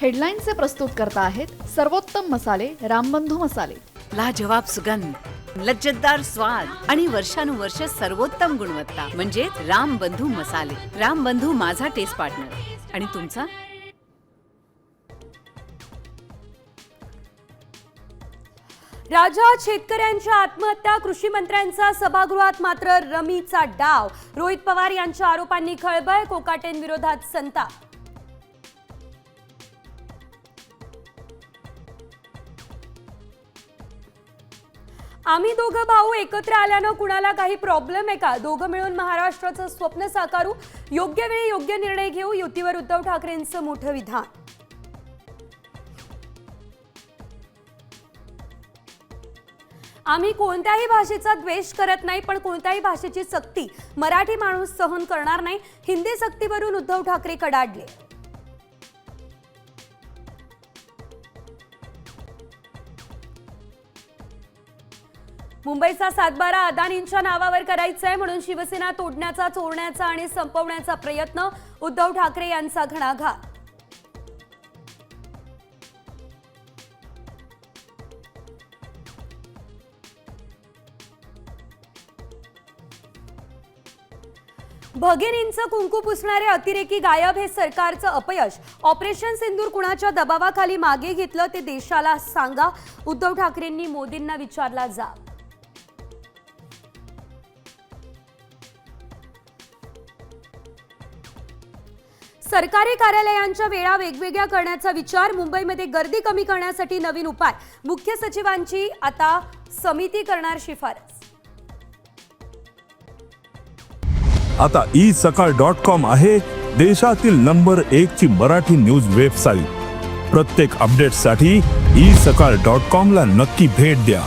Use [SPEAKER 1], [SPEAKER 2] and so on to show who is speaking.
[SPEAKER 1] हेडलाईनचे प्रस्तुत करता आहेत सर्वोत्तम मसाले रामबंधू मसाले।
[SPEAKER 2] लाजवाब सुगंध, लज्जतदार स्वाद आणि वर्षानुवर्ष सर्वोत्तम गुणवत्ता म्हणजे रामबंधू मसाले। रामबंधू माझा टेस्ट पार्टनर। आणि तुमचा?
[SPEAKER 3] राज्यात शेतकऱ्यांच्या आत्महत्या, कृषी मंत्र्यांचा सभागृहात मात्र रमीचा डाव। रोहित पवार यांच्या आरोपांनी खळबळ, कोकाटेंविरोधात संताप। आम्ही दोघं भाऊ एकत्र आल्यानं कुणाला काही प्रॉब्लेम आहे का? दोघं मिळून महाराष्ट्राचं स्वप्न साकारू, योग्य वेळी योग्य निर्णय घेऊ, युतीवर उद्धव ठाकरेंचं मोठं विधान। आम्ही कोणत्याही भाषेचा द्वेष करत नाही, पण कोणत्याही भाषेची सक्ती मराठी माणूस सहन करणार नाही। हिंदी सक्तीवरून उद्धव ठाकरे कडाडले। मुंबईचा सातबारा अदानींच्या नावावर करायचा आहे म्हणून शिवसेना तोडण्याचा, चोरण्याचा आणि संपवण्याचा प्रयत्न, उद्धव ठाकरे यांचा घणाघात। भगिनींचं कुंकू पुसणारे अतिरेकी गायब, हे सरकारचं अपयश। ऑपरेशन सिंदूर कुणाच्या दबावाखाली मागे घेतलं ते देशाला सांगा, उद्धव ठाकरेंनी मोदींना विचारला जाब। सरकारी कार्यालयांच्या वेळा वेगवेगळ्या करण्याचा विचार, मुंबईमध्ये गर्दी कमी करण्यासाठी नवीन उपाय, मुख्य सचिवांची आता समिती करणार शिफारस।
[SPEAKER 4] आता isakal.com आहे देशातील नंबर 1 ची मराठी न्यूज वेबसाईट। प्रत्येक अपडेटसाठी isakal.com ला नक्की भेट द्या।